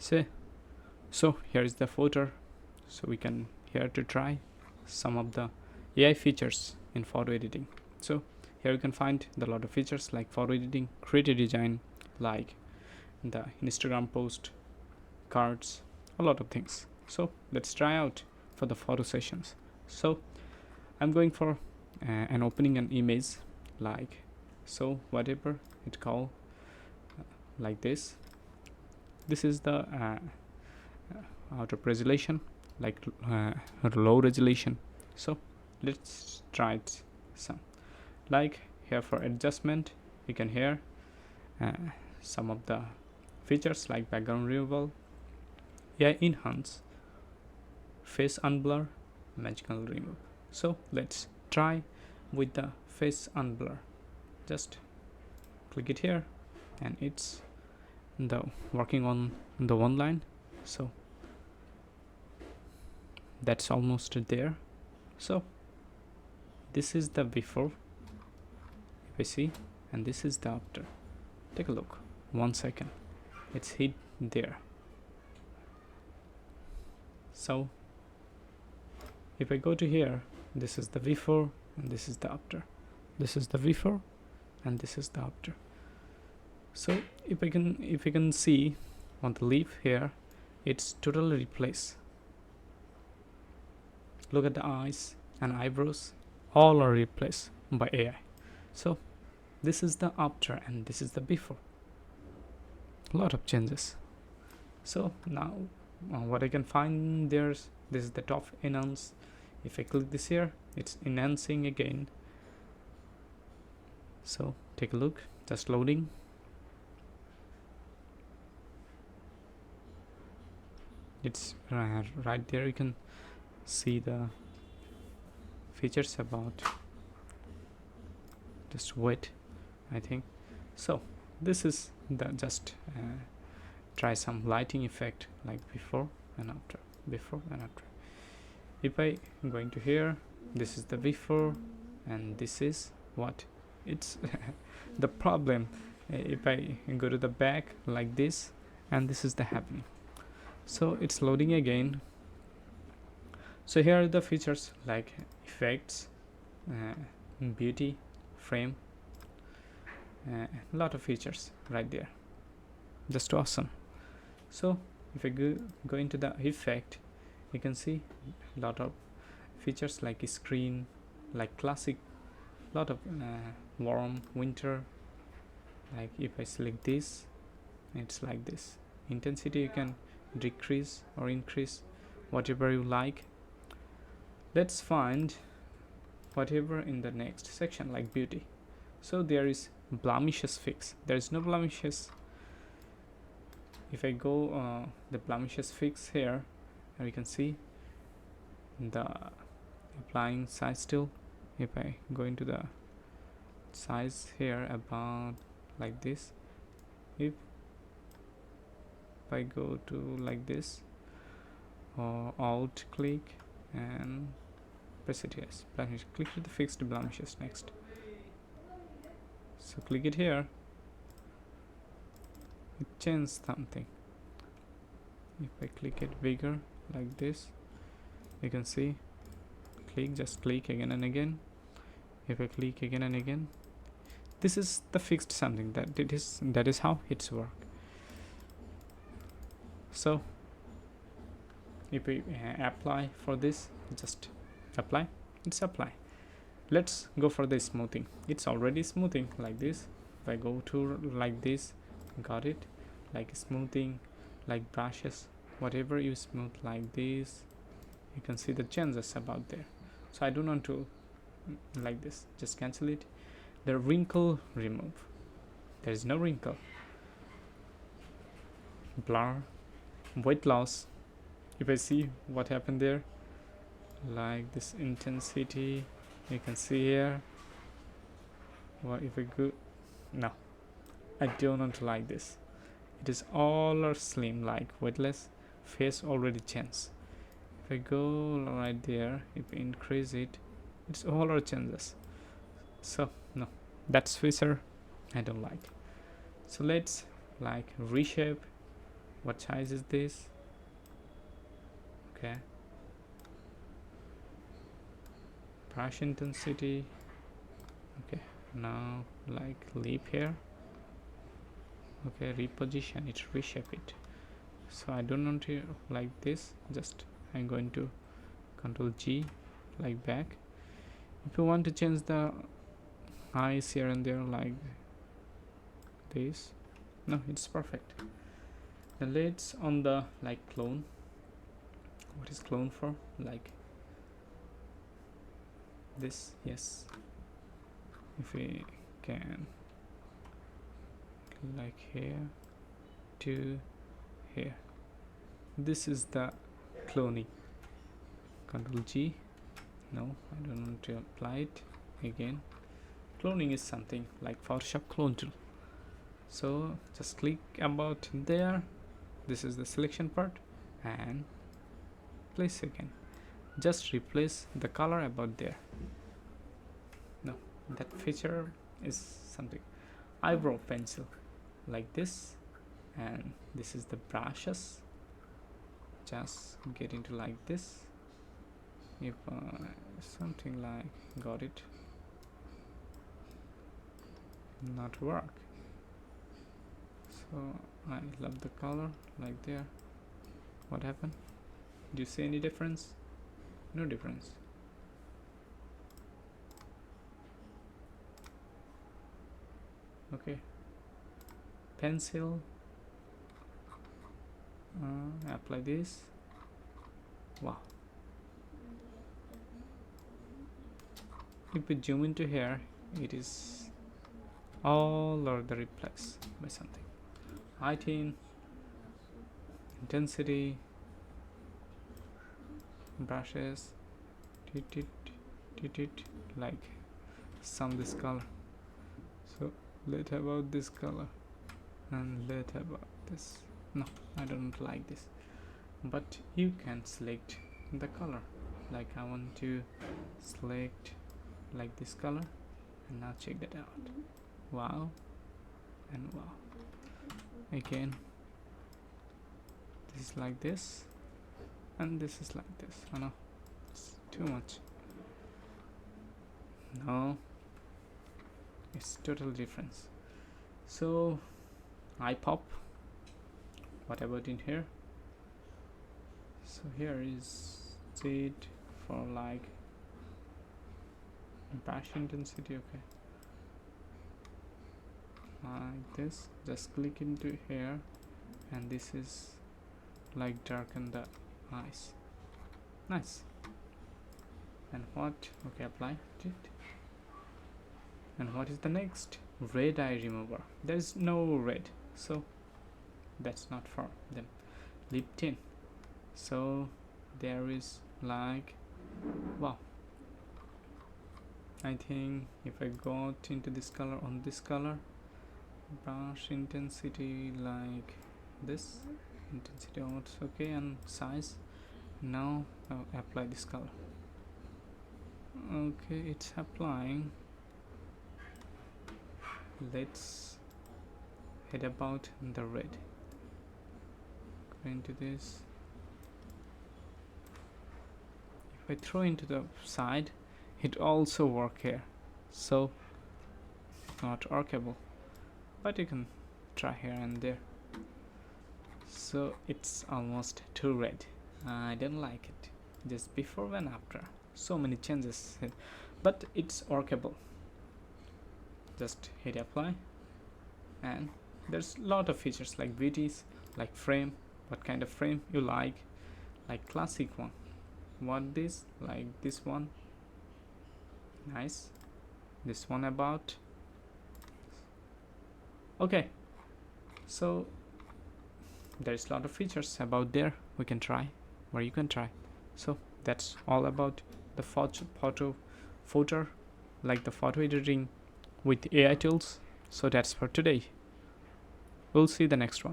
So, so here is the Fotor. So we can here to try some of the AI features in photo editing. So here you can find a lot of features like photo editing, creative design, like the Instagram post, cards, a lot of things. So let's try out for the photo sessions. So I'm going for an opening an image like so, whatever it call like this. This is the out of resolution, like low resolution. So let's try it some. Like here for adjustment, you can hear uh, some of the features like background removal, AI enhance, face unblur, magical remove. So let's try with the face unblur. Just click it here, and it's the working on the one line. So that's almost there. So this is the before, if I see, and this is the after. Take a look. 1 second, it's hit there. So if I go to here, this is the before and this is the after. This is the before and this is the after. So if you can see on the leaf here, it's totally replaced. Look at the eyes and eyebrows, all are replaced by AI. So this is the after and this is the before. A lot of changes. So now what I can find, this is the top enhance. If I click this here, it's enhancing again. So take a look, just loading. It's right there, you can see the features about. Just wait, I think. So this is the just try some lighting effect like before and after, before and after. If I going to here, this is the before and this is what it's the problem. If I go to the back like this, and this is the happening. So it's loading again. So here are the features like effects, beauty, frame, a lot of features right there, just awesome. So if I go into the effect, you can see a lot of features like screen, like classic, lot of warm winter. Like if I select this, it's like this. Intensity you can decrease or increase, whatever you like. Let's find whatever in the next section like beauty. So there is blemishes fix. There is no blemishes. If I go the blemishes fix here, you can see the applying size tool. If I go into the size here about like this, if I go to like this, or alt click and press it, yes, blemish, click to the fixed blemishes next. So click it here, it changes something. If I click it bigger like this, you can see, just click again and again. If I click again and again, this is the fixed something that is how it's work. So if we apply for this, just apply, it's apply. Let's go for the smoothing. It's already smoothing like this. If I go to like this, got it, like smoothing, like brushes, whatever you smooth like this, you can see the changes about there. So I don't want to like this, just cancel it. The wrinkle remove, there is no wrinkle. Blur, weight loss, if I see what happened there, like this intensity, you can see here. Well, if I go, no, I don't want to like this. It is all are slim, like weightless. Face already changed. If I go right there, if I increase it, it's all our changes. So no, that's feature I don't like. So let's like reshape, What size is this? Okay, brush intensity. Okay, now like leap here. Okay, reposition it, reshape it. So I don't want to like this, just I'm going to Control G, like back. If you want to change the eyes here and there like this, no, it's perfect. Then let's on the like clone. What is clone for? Like this, yes. If we can, like here to here. This is the cloning. Control G. No, I don't want to apply it again. Cloning is something like Photoshop clone tool. So just click about there. This is the selection part and place again. Just replace the color about there. No, that feature is something. Eyebrow pencil like this, and this is the brushes. Just get into like this. If something like got it not work, so I love the color like there. What happened? Do you see any difference? No difference. Okay, pencil, apply this. Wow. If we zoom into here, it is all over the replace by something. Heighten, intensity, brushes, like some this color. So let about this color and let about this. No, I don't like this, but you can select the color. Like I want to select like this color, and now check that out. Wow and wow. Again, this is like this and this is like this. Oh no, it's too much. No, it's total difference. So I pop. What about in here? So here is it for like brush intensity. Okay, like this. Just click into here, and this is like darken the eyes. Nice. And what? Okay, apply it. And what is the next? Red eye remover. There is no red, so that's not for them. Lip tint. So there is like, wow. I think if I got into this color on this color, brush intensity like this, intensity also okay, and size. Now I'll apply this color. Okay, it's applying. Let's head about the red. Go into this. If I throw into the side, it also work here, so not workable, but you can try here and there. So it's almost too red. I don't like it. Just before and after, so many changes, but it's workable. Just hit apply, and there's a lot of features like beauties, like frame, what kind of frame you like classic one, what this, like this one, nice, this one about. Okay, so there's a lot of features about there we can try, where you can try. So that's all about the Fotor, like the photo editing with AI tools. So that's for today. We'll see the next one.